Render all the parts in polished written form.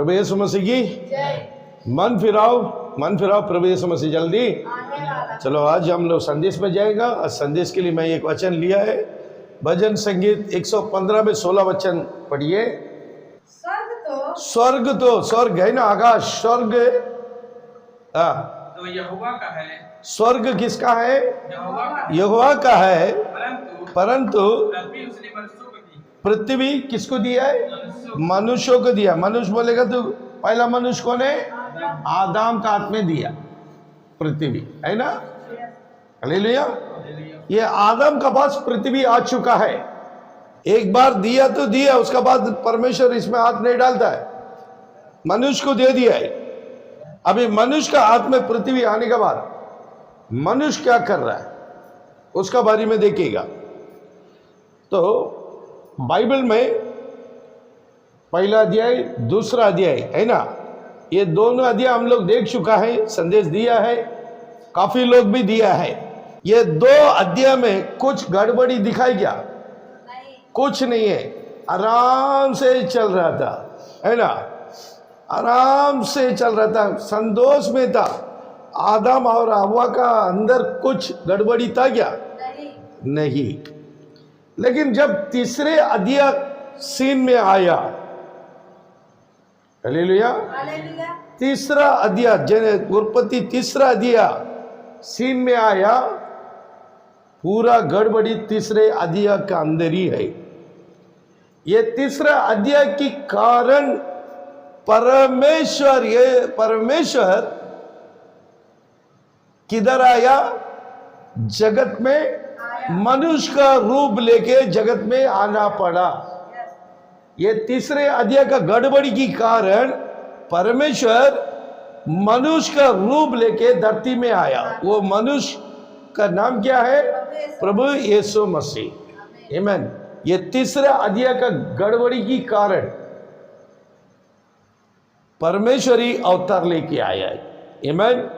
प्रभु यीशु मसीह की मन फिराओ प्रभु यीशु मसीह जल्दी। चलो आज हम लोग संदेश में जाएगा। और संदेश के लिए मैं एक वचन लिया है, भजन संगीत 115 में 16 वचन पढ़िए। स्वर्ग है ना, आकाश स्वर्ग तो यहोवा का है। स्वर्ग किसका है? यहोवा का है, परंतु पृथ्वी किसको दिया है? मनुष्यों को दिया। मनुष्य बोलेगा तो पहला मनुष्य कौन है? आदम का हाथ में दिया पृथ्वी, है ना। हालेलुया। ये आदम का पास पृथ्वी आ चुका है। एक बार दिया तो दिया, उसका बाद परमेश्वर इसमें हाथ नहीं डालता है, मनुष्य को दे दिया है। अभी मनुष्य का हाथ में पृथ्वी आने के बाद मनुष्य क्या कर रहा है उसका बारे में देखिएगा। तो बाइबल में पहला अध्याय दूसरा अध्याय है ना, ये दोनों अध्याय हम लोग देख चुका है, संदेश दिया है, काफी लोग भी दिया है। ये दो अध्याय में कुछ गड़बड़ी दिखाई क्या? कुछ नहीं है, आराम से चल रहा था, है ना, आराम से चल रहा था, संतोष में था। आदम और हव्वा का अंदर कुछ गड़बड़ी था क्या? नहीं। लेकिन जब तीसरे अध्याय सीन में आया, हालेलुया, तीसरा अध्याय उत्पत्ति तीसरा अध्याय सीन में आया, पूरा गड़बड़ी तीसरे अध्याय का अंदर ही है। ये तीसरा अध्याय की कारण परमेश्वर किधर आया? जगत में मनुष्य का रूप लेके जगत में आना पड़ा। ये तीसरे अध्याय का गड़बड़ी की कारण परमेश्वर मनुष्य का रूप लेके धरती में आया। वो मनुष्य का नाम क्या है? प्रभु यीशु मसीह। आमीन। ये तीसरा अध्याय का गड़बड़ी की कारण परमेश्वरी अवतार लेके आया है। आमीन।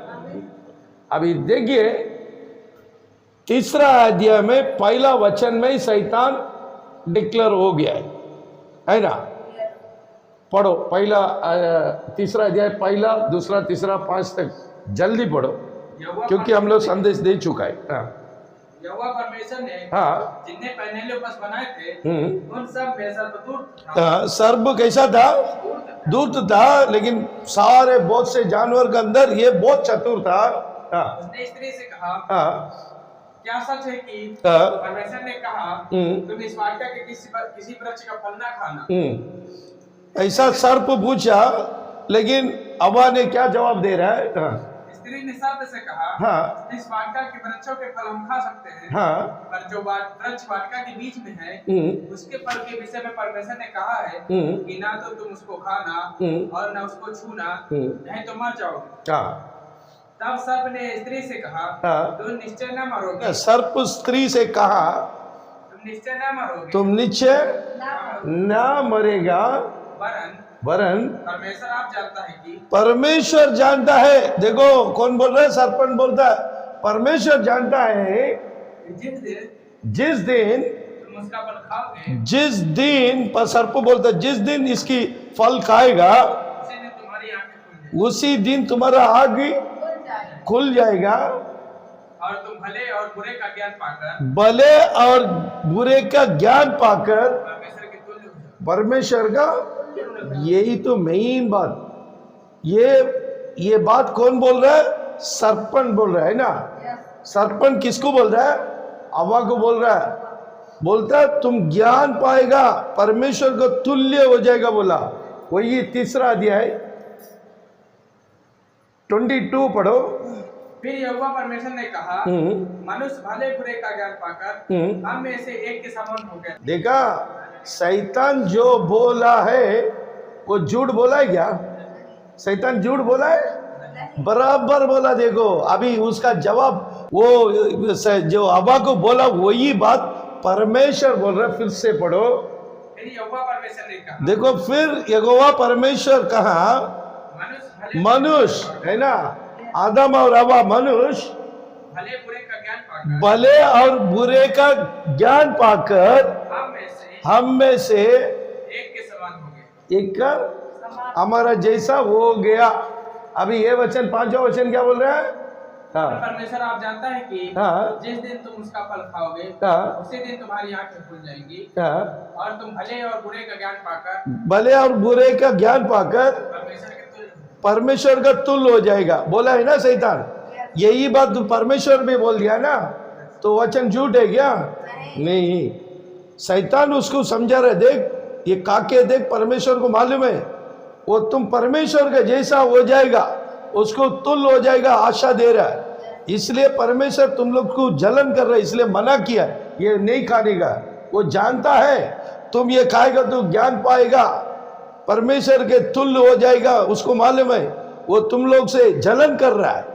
अभी देखिए तीसरा अध्याय में पहला वचन में शैतान डिक्लेयर हो गया है ना। पढ़ो पहला तीसरा अध्याय, पहला दूसरा तीसरा 5 तक जल्दी पढ़ो, क्योंकि हम लोग संदेश दे चुका है। हाँ, यहोवा परमेश्वर ने हाँ, जिन्हें पहले लोग बनाए थे उन सब में सर्प दूत था। सर्प कैसा था? दूत था, लेकिन सारे बहुत से जानवर के अंदर ये बहुत चतुर था। उसने स्त्री से कहा, क्या सच है कि परमेश्वर ने कहा तुम इस वाटिका के किसी वृक्ष का फल ना खाना? ऐसा सर्प पूछा, लेकिन हव्वा ने क्या जवाब दे रहा है? स्त्री ने सर्प से कहा, इस वाटिका के वृक्षों के फल हम खा सकते हैं, पर जो वृक्ष वाटिका के बीच में है उसके फल के विषय में परमेश्वर ने कहा है कि ना तो तुम उसको खाना और ना उसको छूना, नहीं तो मर जाओगे। तब सर्प ने स्त्री से कहा, तुम निश्चय न मरोगे। सर्प स्त्री से कहा, तुम निश्चय न मरोगे, तुम निश्चय न मरेगा, वरन परमेश्वर आप जानता है कि परमेश्वर जानता है। देखो कौन बोल रहा है? सरपंच बोलता है परमेश्वर जानता है जिस दिन तुम उसका फल खाओगे, जिस दिन, पर सर्प बोलता है जिस दिन इसकी फल खाएगा उसी दिन तुम्हारा आग खुल जाएगा और तुम भले और बुरे का ज्ञान पाकर परमेश्वर का। यही तो मेन बात। ये बात कौन बोल रहा है? सरपंच बोल रहा है ना। सरपंच किसको बोल रहा है? हव्वा को बोल रहा है। बोलता है तुम ज्ञान पाएगा, परमेश्वर को तुल्य हो जाएगा बोला। वही तीसरा अध्याय 22 पढ़ो। फिर यहोवा परमेश्वर ने कहा, मनुष्य भले बुरे का ज्ञान पाकर हम में से एक के समान हो गया। देखा, शैतान जो बोला है वो झूठ बोला है क्या? शैतान झूठ बोला है? बराबर बोला। देखो अभी उसका जवाब वो जो हव्वा को बोला वही बात परमेश्वर बोल रहा है। फिर से पढ़ो। फिर यहोवा परमेश्वर ने कहा, देखो फिर यहोवा परमेश्वर कहा, मनुष्य है ना, आदम और हव्वा मनुष्य भले और बुरे का ज्ञान पाकर हम में से एक के समान हो गए। एक का हमारा जैसा हो गया। अभी ये वचन, पांचवा वचन क्या बोल रहा है? हाँ परमेश्वर आप जानता है कि हाँ जिस दिन तुम उसका फल खाओगे हाँ उसी दिन तुम्हारी आंखें खुल जाएंगी हाँ। और तुम भले और बुरे का ज्ञान पाकर भले और बुरे का ज्ञान पाकर परमेश्वर के तुल्य परमेश्वर का तुल्य हो जाएगा। बोला है ना शैतान? यही बात तो परमेश्वर भी बोल दिया ना, तो वचन झूठ है क्या? नहीं, शैतान उसको समझा रहा है। देख ये काके, देख परमेश्वर को मालूम है वो तुम परमेश्वर का जैसा हो जाएगा, उसको तुल्य हो जाएगा, आशा दे रहा है। इसलिए परमेश्वर तुम लोग को जलन कर रहा है, इसलिए मना किया ये नहीं खाने का। वो जानता है तुम ये खाएगा तो ज्ञान पाएगा, परमेश्वर के तुल्य हो जाएगा, उसको मालूम है। वो तुम लोग से जलन कर रहा है,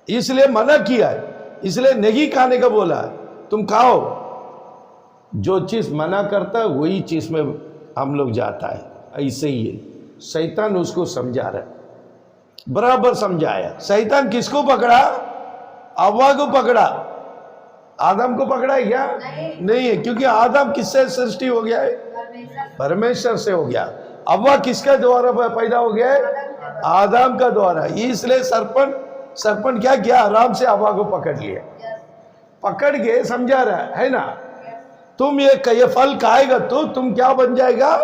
इसलिए मना किया है, इसलिए नहीं खाने का बोला है। तुम खाओ। जो चीज मना करता है वही चीज में हम लोग जाता है। ऐसे ही है, शैतान उसको समझा रहा है, बराबर समझाया। शैतान किसको पकड़ा? हव्वा को पकड़ा। आदम को पकड़ा है क्या? नहीं है, क्योंकि आदम किससे सृष्टि हो गया है? परमेश्वर से हो गया। हव्वा किसके द्वारा पैदा हो गया है? आदम का द्वारा। इसलिए सरपंच क्या किया? आराम से हव्वा को पकड़ लिया, पकड़ के समझा रहा है ना, तुम ये फल खाएगा तो तुम क्या बन जाएगा?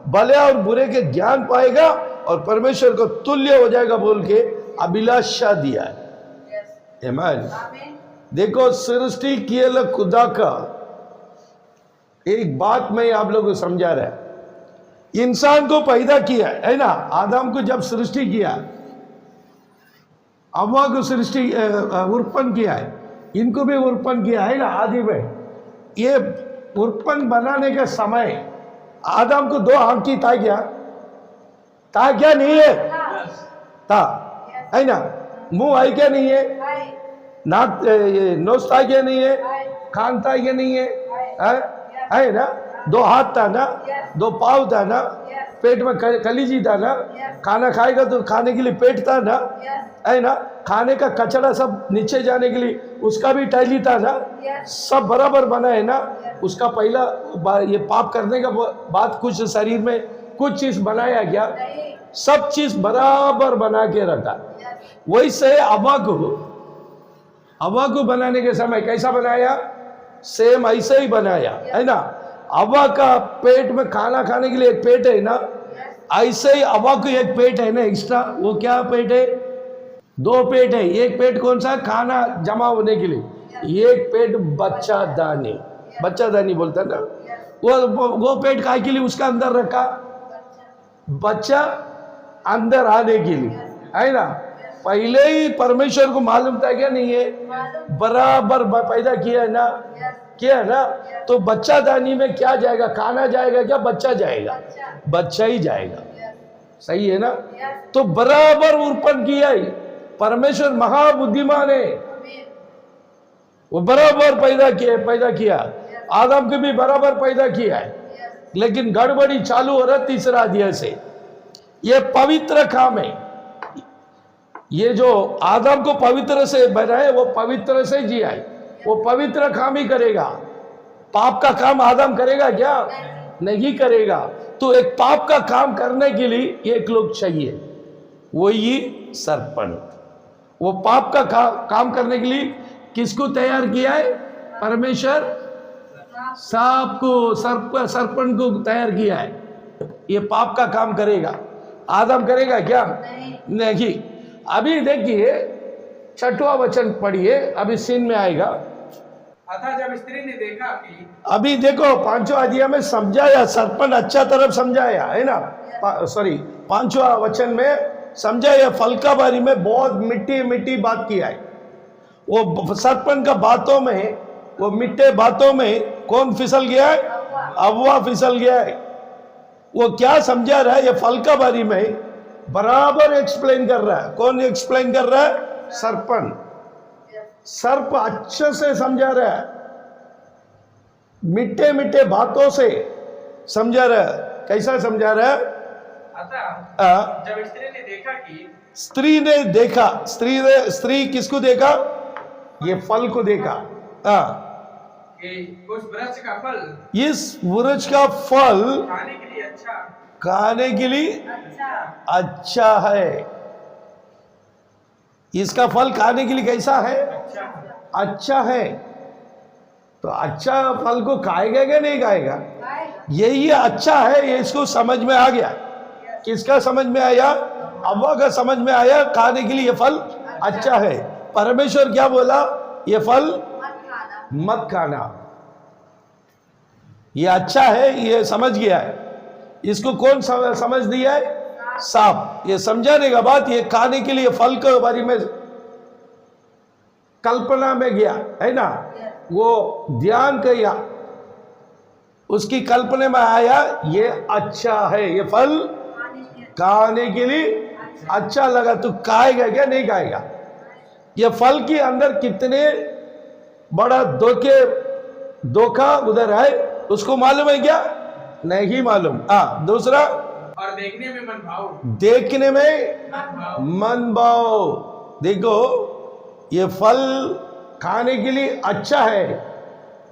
भले और बुरे के ज्ञान पाएगा और परमेश्वर को तुल्य हो जाएगा बोल के अभिलाषा दिया है। आमीन। देखो सृष्टि किए खुदा का एक बात मैं आप लोगों को समझा रहा है। इंसान को पैदा किया है ना, आदम को जब सृष्टि किया, हव्वा को सृष्टि उत्पन्न किया है, इनको भी उत्पन्न किया है ना आदि में। ये उत्पन्न बनाने के समय आदम को 2 आंख की था क्या? था क्या? नहीं है? था है ना। मुंह है क्या? नहीं है। नाक नोज था क्या? नहीं है। कान था क्या? नहीं है। है ना। 2 हाथ था ना, 2 पाँव था ना, पेट में कलीजी था ना, खाना खाएगा तो खाने के लिए पेट था ना, है ना। खाने का कचरा सब नीचे जाने के लिए उसका भी टैली था ना, सब बराबर बना है ना। उसका पहला ये पाप करने का बाद कुछ शरीर में कुछ चीज बनाया गया, सब चीज बराबर बना के रखा। वैसे हव्वा को बनाने के समय कैसा बनाया? सेम ऐसे ही बनाया है ना। हव्वा का पेट में खाना खाने के लिए एक पेट है ना, ऐसे ही हव्वा को एक पेट है ना एक्स्ट्रा। वो क्या पेट है? 2 पेट है। एक पेट कौन सा? खाना जमा होने के लिए। एक पेट बच्चादानी बोलता है ना, वो पेट काय के लिए उसका अंदर रखा? बच्चा अंदर आने के लिए, है ना। पहले ही परमेश्वर को मालूम था क्या? नहीं है, बराबर पैदा किया है ना, किया है ना। तो बच्चादानी में क्या जाएगा? खाना जाएगा क्या? बच्चा जाएगा, बच्चा ही जाएगा। सही है ना। तो बराबर उत्पन्न किया है। परमेश्वर महाबुद्धिमान है, वो बराबर पैदा किया। आदम को भी बराबर पैदा किया है, लेकिन गड़बड़ी चालू हो रहा है तीसरा अध्याय से। ये पवित्र काम है। ये जो आदम को पवित्र से बनाए, वो पवित्र से जिया है, वो पवित्र काम ही करेगा। पाप का काम आदम करेगा क्या? नहीं करेगा। तो एक पाप का काम करने के लिए एक लोग चाहिए, वही सरपंच। वो पाप का काम करने के लिए किसको तैयार किया है? परमेश्वर सांप को, सरपंच को तैयार किया है। ये पाप का काम करेगा। आदम करेगा क्या? नहीं। अभी देखिए 6वां वचन पढ़िए, अभी सीन में आएगा। अतः जब स्त्री ने देखा कि, अभी देखो 5वां अध्याय में समझाया, सरपंच अच्छा तरफ समझाया है ना। 5वां वचन में समझाया, फल का बारे में बहुत मिट्टी बात किया है। वो सरपंच का बातों में, वो मिट्टे बातों में कौन फिसल गया है? हव्वा फिसल गया है। वो क्या समझा रहा है? ये फल का बारे में बराबर एक्सप्लेन कर रहा है। कौन एक्सप्लेन कर रहा है? सरपंच। सर्प अच्छे से समझा रहा है, मिट्टे बातों से समझा रहा है। कैसा समझा रहा है? अतः जब स्त्री ने देखा कि, स्त्री किसको देखा? ये फल को देखा। कि उस वृक्ष का फल, इस वृक्ष का फल खाने के लिए खाने के लिए अच्छा है। इसका फल खाने के लिए कैसा है? अच्छा है। तो अच्छा फल को खाएगा क्या नहीं खाएगा? यही अच्छा है, ये इसको समझ में आ गया। किसका समझ में आया? हव्वा का समझ में आया, खाने के लिए ये फल अच्छा है। परमेश्वर क्या बोला? ये फल मत खाना। ये अच्छा है, ये समझ गया है। इसको कौन समझ दिया है? सांप। ये समझाने का बात, ये खाने के लिए फल के बारे में कल्पना में गया है ना, वो ध्यान किया, उसकी कल्पना में आया ये अच्छा है, ये फल खाने के लिए अच्छा लगा। तो खाएगा क्या नहीं खाएगा? ये फल के अंदर कितने बड़ा धोखा उधर है, उसको मालूम है क्या? नहीं मालूम। दूसरा, और देखने में मन भाव। देखने में मन भाव। देखो, ये फल खाने के लिए अच्छा है,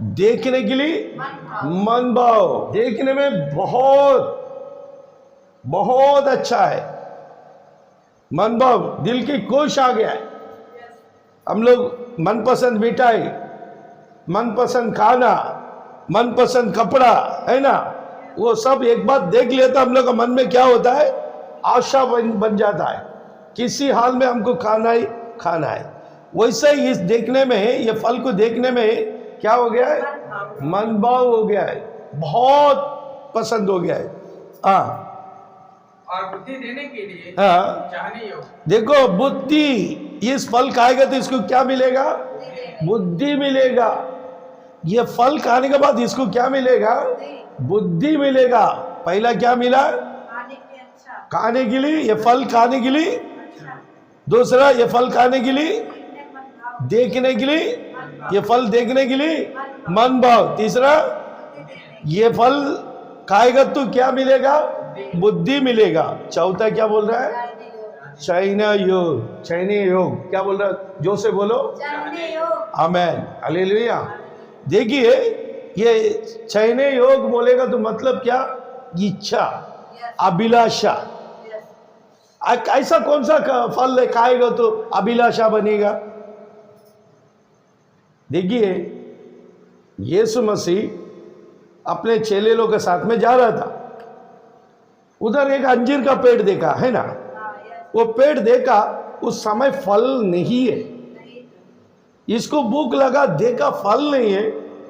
देखने के लिए मन भाव। देखने में बहुत बहुत अच्छा है, मन भाव, दिल की खुश आ गया है। हम लोग मनपसंद मिठाई, मनपसंद खाना, मनपसंद कपड़ा है ना, वो सब एक बात देख लेता हम लोग का मन में क्या होता है? आशा बन जाता है, किसी हाल में हमको खाना ही खाना है। वैसे ही इस देखने में, ये फल को देखने में क्या हो गया है? मन भाव हो गया है, बहुत पसंद हो गया है। और बुद्धि देने के लिए चाहने योग्य। देखो, बुद्धि, इस फल खाएगा तो इसको क्या मिलेगा? बुद्धि मिलेगा। ये फल खाने के बाद इसको क्या मिलेगा? बुद्धि मिलेगा। पहला क्या मिला? खाने के लिए, ये फल खाने के लिए। दूसरा, ये फल खाने के लिए, देखने के लिए, ये फल देखने के लिए मन भाव। तीसरा, ये फल खाएगा तो क्या मिलेगा? बुद्धि मिलेगा। चौथा क्या बोल रहा है? चैन्य योग। चैन्य योग क्या बोल रहा है? जोर से बोलो, आमेन, हालेलुया। देखिए, ये चैन्य योग बोलेगा तो मतलब क्या? इच्छा, अभिलाषा। ऐसा कौन सा फल खाएगा तो अभिलाषा बनेगा? देखिए, यीशु मसीह अपने चेले लोग के साथ में जा रहा था, उधर एक अंजीर का पेड़ देखा है ना। वो पेड़ देखा, उस समय फल नहीं है, इसको भूख लगा, देखा फल नहीं है,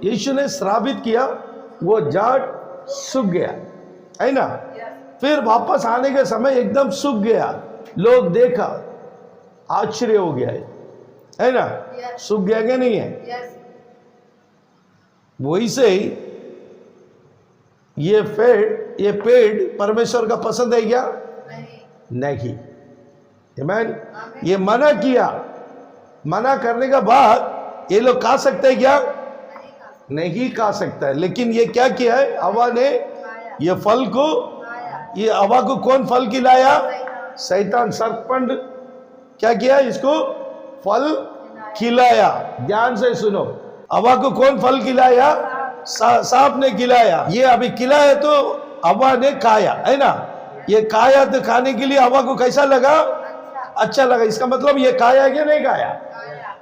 यीशु ने श्रापित किया, वो झाड़ सूख गया है ना। फिर वापस आने के समय एकदम सूख गया, लोग देखा, आश्चर्य हो गया है ना। सूख गया क्या नहीं है? वैसे ही ये पेड़ परमेश्वर का पसंद है क्या? नहीं। आमीन। ये मना किया, मना करने के बाद ये लोग खा सकते हैं क्या? नहीं खा सकता है। लेकिन ये क्या किया है? हवा ने ये फल को, ये हवा को कौन फल खिलाया? शैतान, सर्पंड क्या किया? इसको फल खिलाया। ध्यान से सुनो, हवा को कौन फल खिलाया? सांप ने खिलाया। ये अभी खिलाया तो हवा ने खाया है ना। ये खाया तो खाने के लिए हवा को कैसा लगा? अच्छा लगा। इसका मतलब ये खाया क्या नहीं खाया?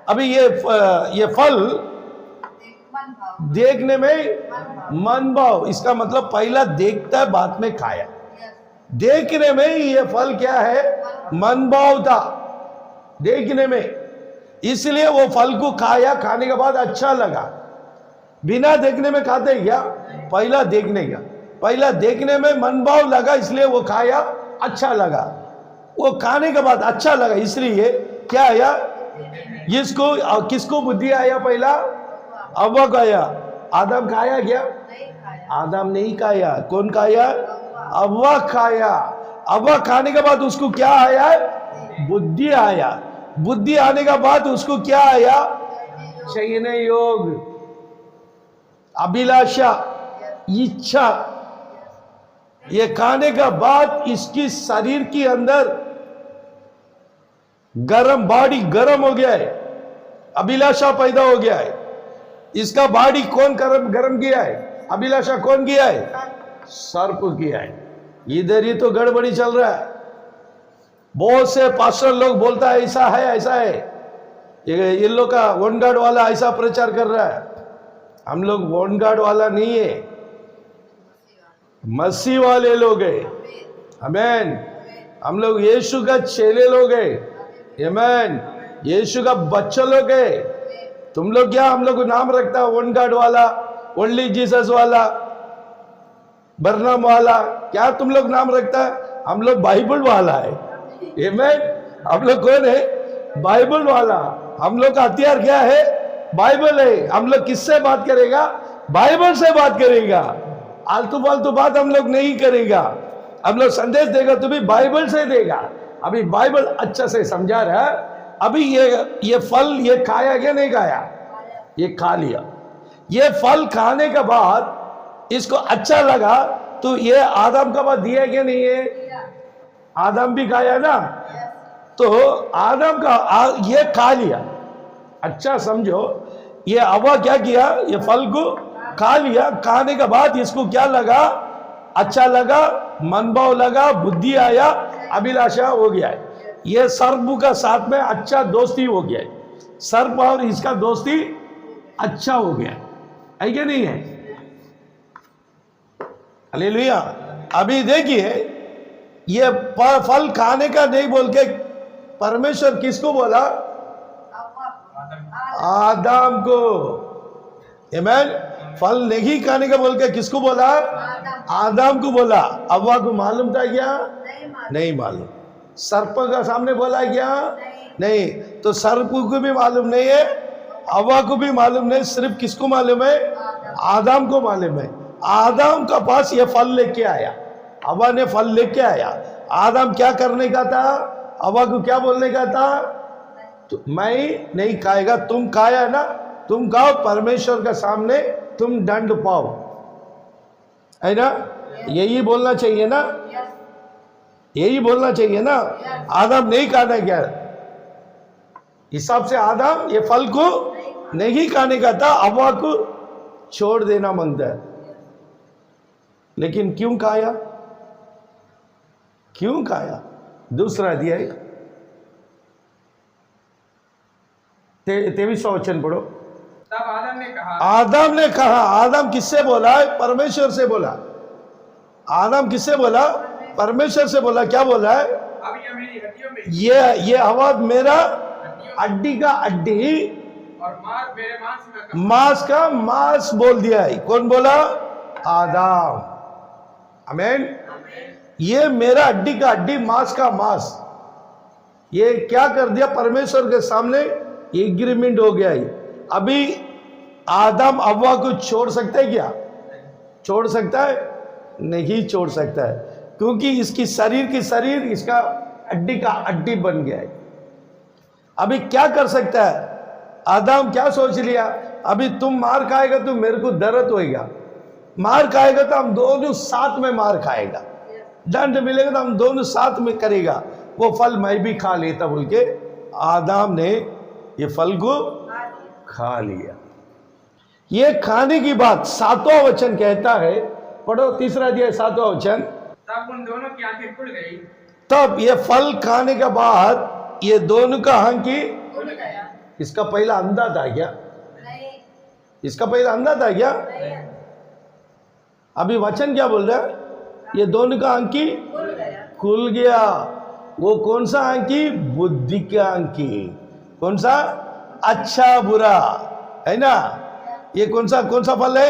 अभी ये फल देखने में मन भाव, इसका मतलब पहला देखता है, बाद में खाया। देखने में ये फल क्या है? मन भाव था देखने में, इसलिए वो फल को खाया, खाने के बाद अच्छा लगा। बिना देखने में खाते क्या? पहला देखने में मन भाव लगा, इसलिए वो खाया, अच्छा लगा। वो खाने के बाद अच्छा लगा, इसलिए क्या आया? इसको, किसको बुद्धि आया? पहला हव्वा को आया। आदम खाया क्या? आदम नहीं खाया। कौन खाया? हव्वा खाया। हव्वा खाने के बाद उसको क्या आया? बुद्धि आया। बुद्धि आने के बाद उसको क्या आया? चैन्य योग, अभिलाषा, इच्छा। ये खाने का बाद इसकी शरीर के अंदर गरम, बॉडी गरम हो गया है, अभिलाषा पैदा हो गया है। इसका बॉडी कौन गरम किया है? अभिलाषा कौन किया है? सर्प किया है। इधर ही तो गड़बड़ी चल रहा है। बहुत से पास्टर लोग बोलता है ऐसा है ऐसा है, ये लोग का वन गार्ड वाला ऐसा प्रचार कर रहा है। हम लोग वन गार्ड वाला नहीं है, मसीह वाले लोग है। आमीन। हम लोग यीशु का चेले लोग है। आमीन। यीशु का बच्चा लोग है। तुम लोग क्या हम लोग को नाम रखता है वन गार्ड वाला, ओनली जीसस वाला, बरनाम वाला, क्या तुम लोग नाम रखता है? हम लोग बाइबल वाला है। आमीन। हम लोग कौन है? बाइबल वाला। हम लोग का हथियार क्या है? बाइबल है। हम लोग किससे बात करेगा? बाइबल से बात करेगा। आलतू फालतू बात हम लोग नहीं करेगा। हम लोग संदेश देगा तो भी बाइबल से देगा। अभी बाइबल अच्छा से समझा रहा है। अभी ये फल ये खाया क्या नहीं खाया? ये खा लिया। ये फल खाने के बाद इसको अच्छा लगा तो ये आदम का बाद दिया क्या नहीं है? आदम भी खाया ना, तो आदम का ये खा लिया। अच्छा समझो, ये हवा क्या किया? ये फल को खा लिया। खाने के बाद इसको क्या लगा? अच्छा लगा, मनभाव लगा, बुद्धि आया, अभिलाषा हो गया है। ये सर्प का साथ में अच्छा दोस्ती हो गया है। सर्प और इसका दोस्ती अच्छा हो गया है क्या नहीं है? हालेलुया। अभी देखिए, ये फल खाने का नहीं बोल के परमेश्वर किसको बोला? आदम को। आमीन। फल नहीं खाने का बोल के किसको बोला? आदम को बोला। हव्वा को मालूम था क्या? नहीं मालूम। सर्प का सामने बोला क्या? नहीं। तो सर्प को भी मालूम नहीं है, हव्वा को भी मालूम नहीं, सिर्फ किसको मालूम है? आदम को मालूम है। आदम का पास ये फल लेके आया, हव्वा ने फल लेके आया। आदम क्या करने का था? हव्वा को क्या बोलने का था? तो मैं नहीं खाएगा, तुम खाया ना, तुम खाओ, परमेश्वर के सामने तुम दंड पाओ, है ना? यही बोलना चाहिए ना? यही बोलना चाहिए ना? आदम नहीं खाना क्या? हिसाब से आदम ये फल को नहीं खाने का था, हव्वा को छोड़ देना मांगता है। लेकिन क्यों खाया? क्यों खाया? दूसरा अध्याय 23वां वचन पढ़ो। तब आदम ने कहा, आदम ने कहा। आदम किससे बोला? परमेश्वर से बोला। आदम किससे बोला? परमेश्वर से बोला। क्या बोला है? अब ये मेरी हड्डियों में ये हवा मेरा हड्डी का हड्डी और मांस मेरे मांस में का मांस का मांस बोल दिया है। कौन बोला? आदम। आमीन। ये मेरा हड्डी का हड्डी, मांस का मांस। ये क्या कर दिया? परमेश्वर के सामने एग्रीमेंट हो गया है। अभी आदम हव्वा को छोड़ सकता है क्या? छोड़ सकता है? नहीं छोड़ सकता है, क्योंकि इसकी शरीर की शरीर, इसका हड्डी का हड्डी बन गया है। अभी क्या कर सकता है? आदम क्या सोच लिया? अभी तुम मार खाएगा तो मेरे को दर्द होएगा, मार खाएगा तो हम दोनों साथ में मार खाएगा, दंड मिलेगा तो हम दोनों साथ में करेगा, वो फल मैं भी खा लेता बोल के आदम ने ये फल को खा लिया। ये खाने की बात 7वां वचन कहता है, पढ़ो 3रा अध्याय 7वां वचन। तब उन दोनों की आंखें खुल गई। तब ये फल खाने के बाद ये दोनों का आंखें खुल गया। इसका पहला अंधा था क्या? नहीं। इसका पहला अंधा था क्या? नहीं। अभी वचन क्या बोल रहा है? ये दोनों का आंखी खुल गया। खुल गया। वो कौन सा आंखी? बुद्धि का आंखी। कौन सा? अच्छा बुरा, है ना? ये कौन सा फल है?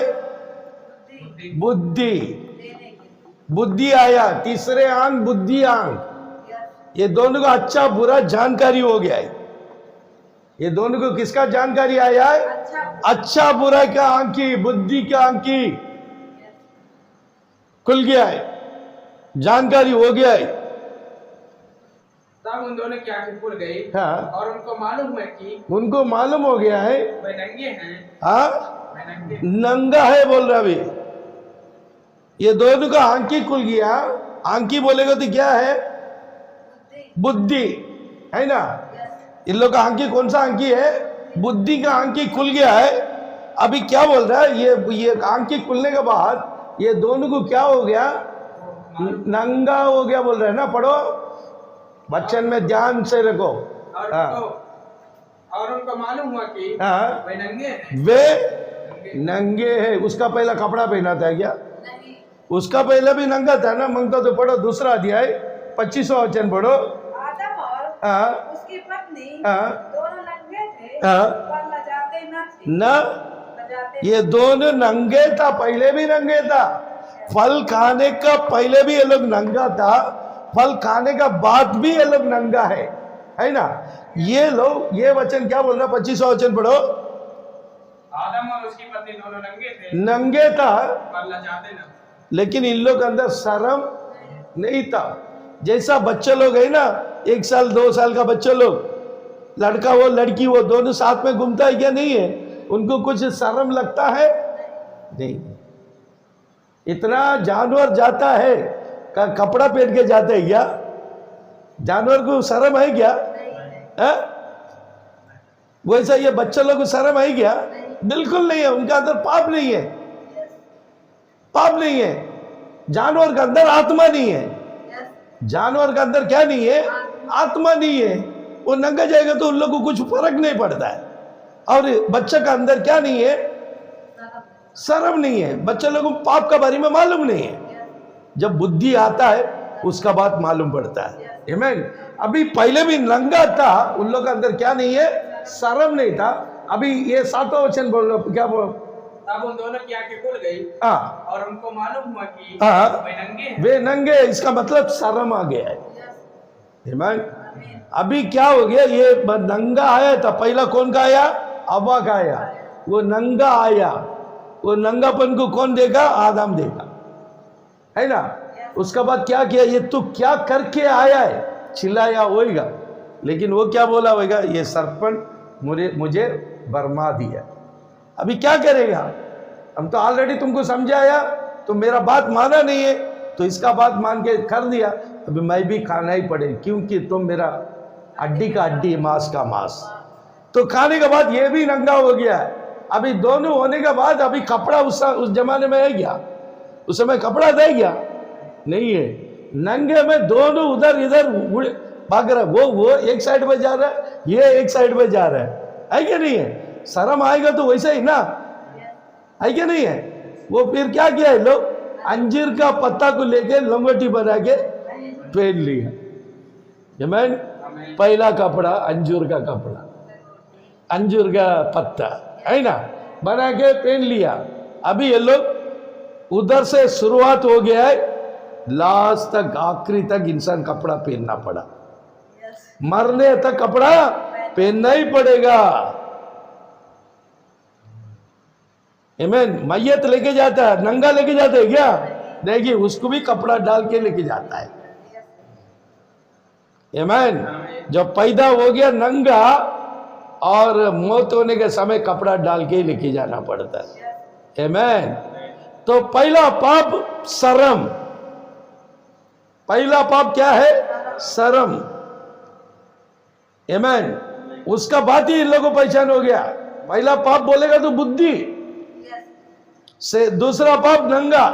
बुद्धि। बुद्धि आया, तीसरे आंख बुद्धि आंख। ये दोनों का अच्छा बुरा जानकारी हो गया है। ये दोनों को किसका जानकारी आया है? अच्छा बुरा का आंखी, बुद्धि का आंखी खुल गया है, जानकारी हो गया है। तब उन दोनों की आंखें खुल गई। हाँ। और उनको मालूम है कि उनको मालूम हो गया है वे नंगे हैं। हाँ, वे नंगे नंगा है बोल रहा अभी। ये दोनों का आंखी खुल गया। आंखी बोलेगा तो क्या है? बुद्धि, है ना? इन लोग का आंखी कौन सा आंखी है? बुद्धि का आंखी खुल गया है। अभी क्या बोल रहा है? ये आंखी खुलने के बाद ये दोनों को क्या हो गया? नंगा हो गया बोल रहे हैं ना, पढ़ो बच्चन में ध्यान से रखो। और उनको मालूम हुआ कि हाँ, वे नंगे हैं। वे नंगे हैं। उसका पहला कपड़ा पहना था क्या? उसका पहले भी नंगा था ना। मांगता तो पढ़ो दूसरा अध्याय 25वां वचन पढ़ो। आदम और उसकी पत्नी दोनों नंगे थे, पर लजाते न थे। न, ये दोनों नंगे था, पहले भी नंगे था। फल खाने का पहले भी ये लोग नंगा था, फल खाने का बाद भी ये लोग नंगा है ना। ये लोग, ये वचन क्या बोल रहा? 25वां वचन पढ़ो। आदम और उसकी पत्नी दोनों नंगे थे, नंगे था, पर लजाते न। लेकिन इन लोग के अंदर शर्म नहीं था। जैसा बच्चे लोग है ना, 1 साल 2 साल का बच्चे लोग, लड़का वो लड़की वो दोनों साथ में घूमता है क्या? नहीं है। उनको कुछ शर्म लगता है? नहीं। इतना जानवर जाता है का कपड़ा पहन के जाते हैं क्या? जानवर को शर्म है क्या? है? वैसा ये बच्चे लोग को शर्म है क्या? बिल्कुल नहीं है। उनका अंदर पाप नहीं है, पाप नहीं है। जानवर के अंदर आत्मा नहीं है। जानवर के अंदर क्या नहीं है? आत्मा नहीं है। वो नंगा जाएगा तो उन लोग को कुछ फर्क नहीं पड़ता है। और बच्चे का अंदर क्या नहीं है? शर्म नहीं है। बच्चे लोगों को पाप का बारे में मालूम नहीं है। जब बुद्धि आता है उसका बात मालूम पड़ता है। आमीन। अभी पहले भी नंगा था, उन लोग के अंदर क्या नहीं है? शर्म नहीं था। अभी ये 7वां वचन बोल रहा, क्या बोल? तब उन दोनों की आंखें खुल गई और उनको मालूम हुआ कि वे नंगे हैं। वे नंगे, इसका मतलब शर्म आ गया है। आमीन। अभी क्या हो गया? ये नंगा आया था, पहला कौन का आया? हव्वा का आया। वो नंगा आया, वो नंगापन को कौन देगा? आदम देगा, है ना। उसका बाद क्या किया? ये तू क्या करके आया है? चिल्लाया होगा, लेकिन वो क्या बोला होगा? ये सरपंच मुझे बरमा दिया। अभी क्या करेगा? हम तो ऑलरेडी तुमको समझाया, तुम मेरा बात माना नहीं है, तो इसका बात मान के कर दिया। अभी मैं भी खाना ही पड़े, क्योंकि तुम मेरा हड्डी का हड्डी, मांस का मांस। तो खाने के बाद ये भी नंगा हो गया है। अभी दोनों होने के बाद अभी कपड़ा उस जमाने में है क्या? उस समय कपड़ा दे गया? नहीं है। नंगे में दोनों उधर इधर भाग रहा है। वो एक साइड पे जा रहा है, ये एक साइड पे जा रहा है क्या नहीं है? शर्म आएगा तो वैसे ही ना, है क्या नहीं है? वो फिर क्या किया है? लोग अंजीर का पत्ता को लेके लंगोटी बना के पहन लिया। आमीन। पहला कपड़ा अंजूर का कपड़ा, अंजूर का पत्ता, है ना, बना के पहन लिया। अभी ये लोग उधर से शुरुआत हो गया है, लास्ट तक, आखिरी तक इंसान कपड़ा पहनना पड़ा। मरने तक कपड़ा पहनना ही पड़ेगा। आमीन। मैयत लेके जाता है, नंगा लेके जाता है क्या? देखिए, उसको भी कपड़ा डाल के लेके जाता है। आमीन। जब पैदा हो गया नंगा, और मौत होने के समय कपड़ा डाल के लेके जाना पड़ता है। आमीन। तो पहला पाप शर्म। पहला पाप क्या है? शर्म। आमीन। उसका बात ही इन लोगों को पहचान हो गया। पहला पाप बोलेगा तो बुद्धि से, दूसरा पाप नंगा,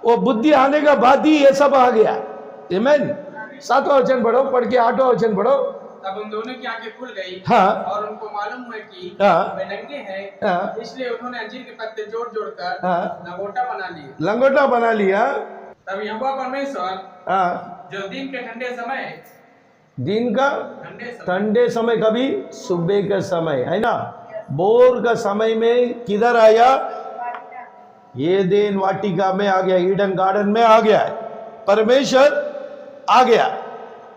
वो बुद्धि आने का बाद ही ये सब आ गया। आमीन। 7वां वचन पढ़ो, पढ़ के 8वां वचन पढ़ो। तब उन दोनों की आंखें खुल गई और उनको मालूम हुआ कि वे नंगे हैं। इसलिए उन्होंने अंजीर के पत्ते जोड़ जोड़कर लंगोटा बना लिया। लंगोटा बना लिया। तब यहोवा परमेश्वर जो दिन के ठंडे समय, दिन का ठंडे समय, कभी सुबह का समय, है ना, बोर का समय में किधर आया? ये दिन वाटिका में आ गया, ईडन गार्डन में आ गया है। परमेश्वर आ गया,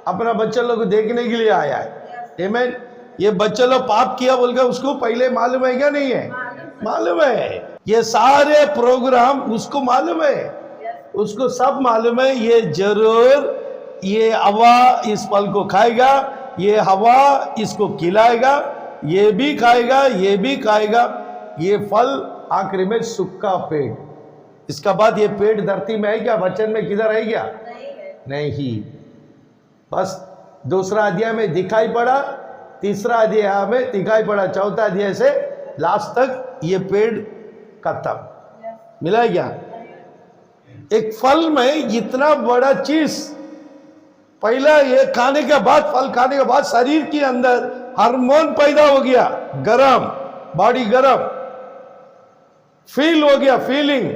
अपना बच्चा लोग को देखने के लिए आया है। आमीन। ये बच्चा लोग पाप किया बोलकर उसको पहले मालूम है क्या? नहीं है? मालूम है। ये सारे प्रोग्राम उसको मालूम है, उसको सब मालूम है। ये जरूर ये हवा इस फल को खाएगा, ये हवा इसको खिलाएगा, ये भी खाएगा, ये भी खाएगा। ये फल आखिरी में सूखा पेट। इसका बाद ये पेट धरती में है क्या? वचन में किधर है क्या? नहीं। बस दूसरा अध्याय में दिखाई पड़ा, तीसरा अध्याय में दिखाई पड़ा, चौथा अध्याय से लास्ट तक ये पेड़ खत्म। मिला क्या? एक फल में इतना बड़ा चीज, पहला ये खाने के बाद, फल खाने के बाद शरीर के अंदर हार्मोन पैदा हो गया, गरम, बॉडी गरम, फील हो गया, फीलिंग।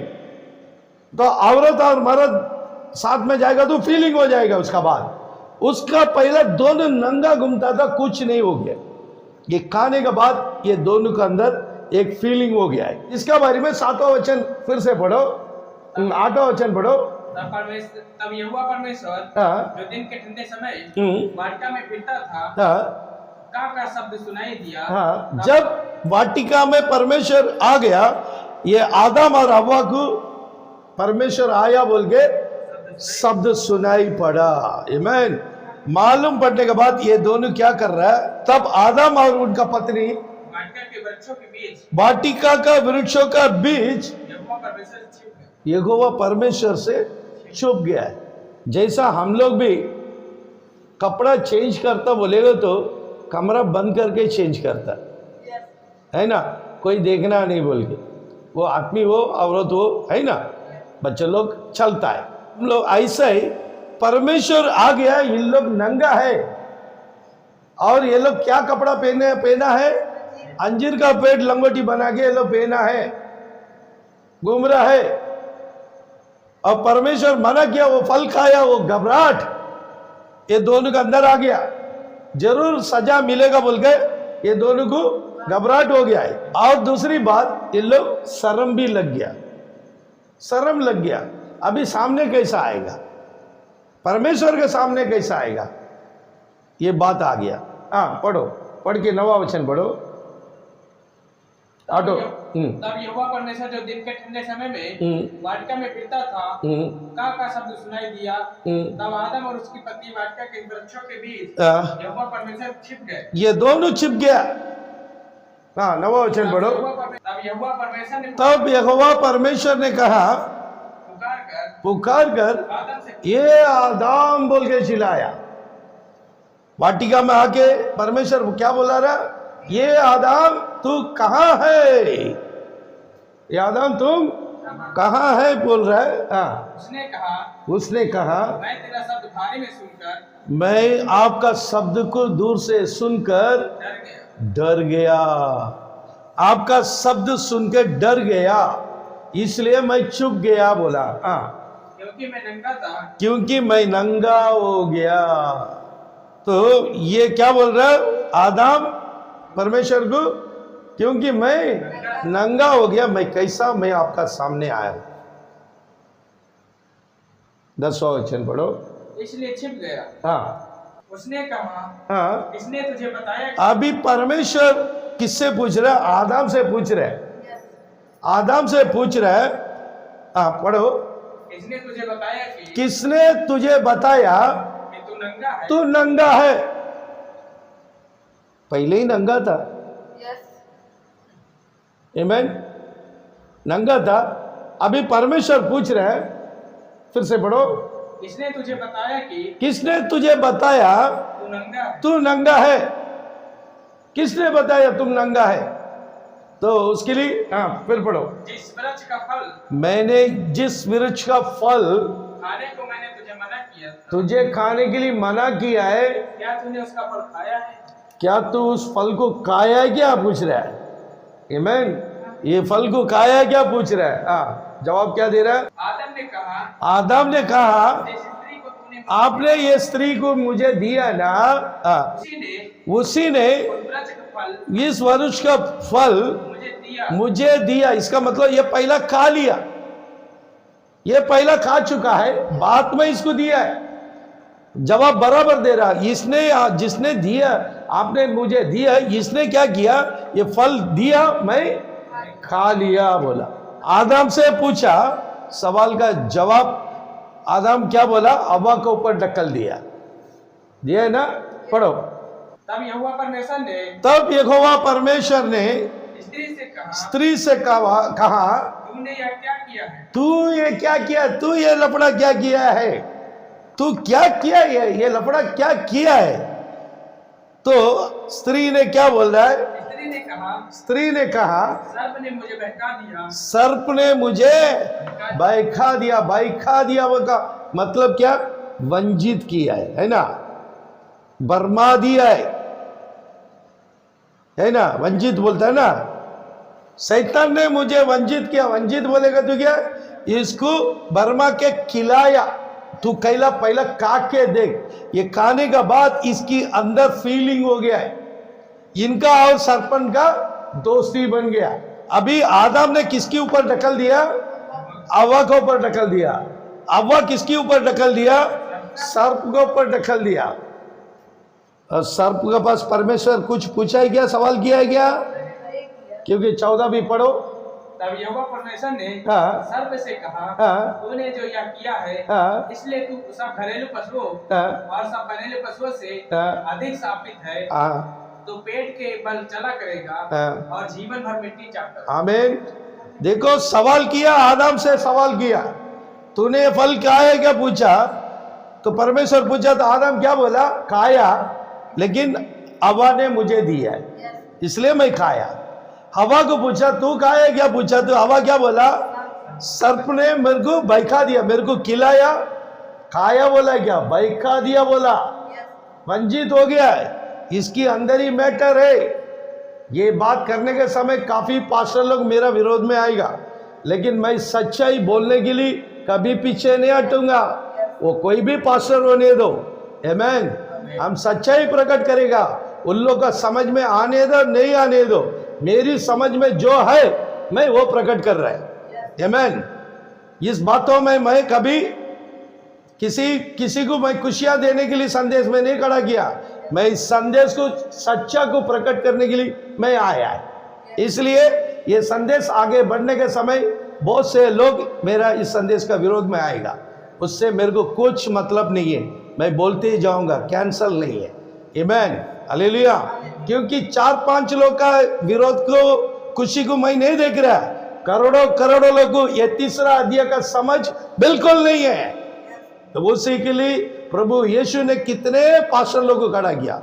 तो औरत और मर्द साथ में जाएगा तो फीलिंग हो जाएगा। उसका बाद उसका पहला दोनों नंगा घूमता था, कुछ नहीं हो गया। ये खाने के बाद ये दोनों के अंदर एक फीलिंग हो गया है। इसका बारे में 7वां वचन फिर से पढ़ो, 8वां वचन पढ़ो। तब यहोवा परमेश्वर हाँ। जो दिन के ठंडे समय वाटिका में फिरता था, हाँ, का शब्द सुनाई दिया। हाँ, जब वाटिका में परमेश्वर आ गया, ये आदम और हव्वा को परमेश्वर आया बोल के शब्द सुनाई पड़ा। आमीन। मालूम पड़ने के बाद ये दोनों क्या कर रहा है, तब आदम और उनका पत्नी वाटिका के वृक्षों के बीच, वाटिका का वृक्षों का बीच यहोवा परमेश्वर छिप गया। यहोवा परमेश्वर से छुप गया है। जैसा हम लोग भी कपड़ा चेंज करता बोलेगा तो कमरा बंद करके चेंज करता है ना, कोई देखना नहीं बोल के, वो आदमी हो औरत हो, है ना, बच्चे लोग चलता है। हम लोग ऐसा ही परमेश्वर आ गया, इन लोग नंगा है और ये लोग क्या कपड़ा पहना है, अंजीर का पेड़ लंगोटी बना के ये लोग पहना है, घूम रहा है। और परमेश्वर मना किया, वो फल खाया, वो घबराहट ये दोनों के अंदर आ गया, जरूर सजा मिलेगा बोल के ये दोनों को घबराहट हो गया है। और दूसरी बात, ये लोग शर्म भी लग गया, शर्म लग गया। अभी सामने कैसा आएगा, परमेश्वर के सामने कैसा आएगा, ये बात आ गया। हाँ पढ़ो, पढ़ के 9वां वचन पढ़ो, आटो। तब यहोवा परमेश्वर जो दिन के ठंडे समय में वाटिका में फिरता था, का शब्द सुनाई दिया। तब आदम और उसकी पत्नी वाटिका के वृक्षों के बीच यहोवा परमेश्वर छिप गए। ये दोनों छिप गया। हाँ 9वां वचन पढ़ो। तब यहोवा परमेश्वर ने कहा, पुकार कर ये आदम बोल के चिल्लाया। वाटिका में आके परमेश्वर क्या बोला रहा, ये आदम तू कहाँ है, ये आदम तुम कहाँ है बोल रहा है। हाँ, उसने कहा मैं तेरा शब्द भारी में सुनकर, मैं आपका शब्द को दूर से सुनकर डर गया, आपका शब्द सुनकर डर गया, इसलिए मैं चुप गया बोला। हाँ, क्योंकि मैं नंगा था, क्योंकि मैं नंगा हो गया। तो ये क्या बोल रहा है आदम परमेश्वर को, क्योंकि मैं नंगा हो गया, मैं कैसा, मैं आपका सामने आया हूं। 10वां वचन पढ़ो। इसलिए छिप गया। हाँ, उसने कहा, हाँ, किसने तुझे बताया कि... अभी परमेश्वर किससे पूछ रहा है, आदम से पूछ रहा है, आदम से पूछ रहा है। हाँ पढ़ो। किसने तुझे बताया कि... किसने तुझे बताया कि तू नंगा है? तू नंगा है। पहले ही नंगा था। आमीन, नंगा था। अभी परमेश्वर पूछ रहे हैं, फिर से पढ़ो। किसने तुझे बताया कि... किसने तुझे बताया तू नंगा है? तू नंगा है। किसने बताया तुम नंगा है? तो उसके लिए हाँ फिर पढ़ो। जिस वृक्ष का फल, मैंने जिस वृक्ष का फल खाने को मैंने तुझे मना किया था, तुझे खाने के लिए मना किया है, क्या तूने उसका फल खाया है? क्या तू उस फल को खाया है क्या पूछ रहा है। आमीन, ये फल को खाया है क्या पूछ रहा है। हाँ, जवाब क्या दे रहा है। आदम ने कहा, आदम ने कहा जिस स्त्री को तूने... आपने ये स्त्री को मुझे दिया ना, उसी ने वृक्ष का फल, इस वृक्ष का फल मुझे दिया। इसका मतलब ये पहला खा लिया, ये पहला खा चुका है, बाद में इसको दिया है। जवाब बराबर दे रहा, इसने जिसने दिया, आपने मुझे दिया, इसने क्या किया, ये फल दिया, मैं खा लिया बोला। आदम से पूछा सवाल का जवाब आदम क्या बोला, हव्वा के ऊपर ढकल दिया है ना। पढ़ो। तब यहोवा परमेश्वर ने स्त्री से कहा तूने यह क्या किया है? तू ये क्या किया, तू ये लफड़ा क्या किया है, तू क्या किया, ये लफड़ा क्या किया है। तो स्त्री ने क्या बोल रहा है, स्त्री ने कहा सर्प ने मुझे बहका दिया। सर्प ने मुझे बहका दिया। बहका दिया वो का मतलब क्या? वंचित किया है ना, बर्मा दिया है ना, वंचित बोलता है ना। शैतान ने मुझे वंचित किया। वंचित बोलेगा तो क्या? इसको बर्मा के खिलाया। तू कैला पहला खा के देख, ये खाने का बाद इसकी अंदर फीलिंग हो गया है, इनका और सरपंच का दोस्ती बन गया। अभी आदम ने किसके ऊपर ढकल दिया? हव्वा के ऊपर ढकल दिया। हव्वा किसके ऊपर ढकल दिया? सर्प के ऊपर ढकल दिया। और सर्प के पास परमेश्वर कुछ पूछा है क्या? सवाल किया है क्या? क्योंकि 14 भी पढ़ो। तब यहोवा परमेश्वर ने हाँ। सर्प से कहा, हाँ। तूने जो यह किया है, हाँ। इसलिए तू सब घरेलू पशुओं हाँ। और सब बनेले पशुओं से हाँ। अधिक शापित है। हाँ। तो पेट के बल चला करेगा हाँ। और जीवन भर मिट्टी चाटता। आमीन। देखो सवाल किया, आदम से सवाल किया, तूने फल खाया क्या पूछा? तो परमेश्वर पूछा तो आदम क्या बोला? खाया, लेकिन हवा ने मुझे दिया है इसलिए मैं खाया। हवा को पूछा तू खाया क्या पूछा? तो हवा क्या बोला? सर्प ने मेरे को बहका दिया, मेरे को खिलाया। खाया बोला क्या? बहका दिया बोला। वंचित हो गया है, इसकी अंदर ही मैटर है। ये बात करने के समय काफी पास्टर लोग मेरा विरोध में आएगा, लेकिन मैं सच्चाई बोलने के लिए कभी पीछे नहीं हटूंगा। वो कोई भी पास्टर होने दो, आमीन। हम सच्चाई प्रकट करेगा, उन लोग का समझ में आने दो नहीं आने दो, मेरी समझ में जो है मैं वो प्रकट कर रहा है, आमीन। इस बातों में मैं कभी किसी को मैं खुशियां देने के लिए संदेश में नहीं खड़ा किया। मैं इस संदेश को सच्चा को प्रकट करने के लिए मैं आया है। इसलिए ये संदेश आगे बढ़ने के समय बहुत से लोग मेरा इस संदेश का विरोध में आएगा, उससे मेरे को कुछ मतलब नहीं है। मैं बोलते ही जाऊंगा, कैंसल नहीं है, आमीन, हालेलुया। क्योंकि 4-5 लोग का विरोध को, खुशी को मैं नहीं देख रहा। करोड़ों लोगों को ये तीसरा अध्याय का समझ बिल्कुल नहीं है। तो उसी के लिए प्रभु यीशु ने कितने पास्टर लोगों को खड़ा किया,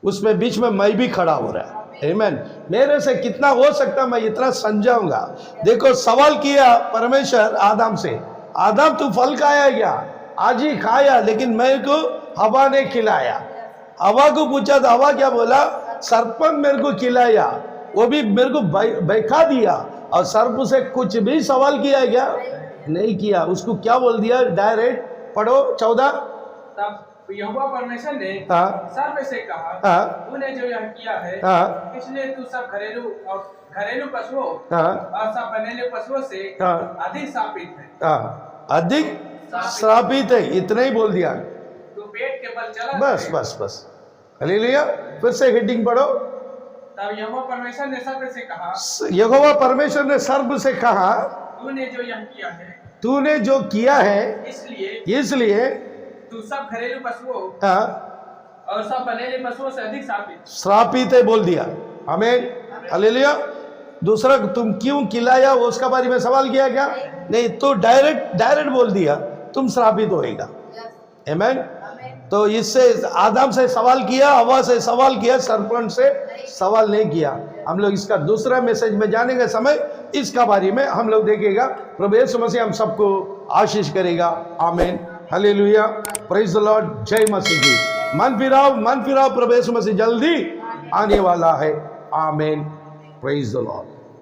उसमें बीच में मैं भी खड़ा हो रहा है, आमीन। मेरे से कितना हो सकता मैं इतना समझाऊंगा। देखो सवाल किया परमेश्वर आदम से, आदम तू फल खाया क्या? आज ही खाया, लेकिन मेरे को हवा ने खिलाया। हवा को पूछा तो हवा क्या बोला? सर्पंच मेरे को खिलाया, वो भी मेरे को बहका दिया। और सर्प से कुछ भी सवाल किया क्या? नहीं किया। उसको क्या बोल दिया? डायरेक्ट पढ़ो 14। तब यहोवा परमेश्वर ने हाँ। सर्प से कहा, हाँ। तूने जो यह किया है, हाँ। इसलिए तू सब घरेलू पशुओं हाँ। और सब बनेले पशुओं से हाँ। अधिक शापित है। हाँ, अधिक श्रापित है, इतना ही बोल दिया। तू पेट के बल चला बस करेगा। बस बस, हालेलुया। फिर से हेडिंग पढ़ो। तब यहोवा परमेश्वर ने सर्प से कहा, यहोवा परमेश्वर ने सर्प से कहा, तूने जो यह किया है, तूने जो किया है इसलिए तू सब घरेलू पशुओं हाँ, और सब बनेले पशुओं से अधिक शापित। श्रापित है बोल दिया, आमीन, हालेलुया। दूसरा तुम क्यों खिलाया वो उसका बारे में सवाल किया क्या? नहीं, तो डायरेक्ट बोल दिया तुम श्रापित होएगा, आमीन। तो इससे आदम से सवाल किया, हवा से सवाल किया, सरपंच से सवाल नहीं किया। हम लोग इसका दूसरा मैसेज में जाने के समय इसका बारे में हम लोग देखेगा। प्रभु यीशु मसीह हम सबको आशीष करेगा, आमीन, हालेलुया, प्रेज द लॉर्ड, जय मसीह की। मन फिराओ, प्रभु यीशु मसीह जल्दी आने वाला है, आमीन, प्रेज द लॉर्ड।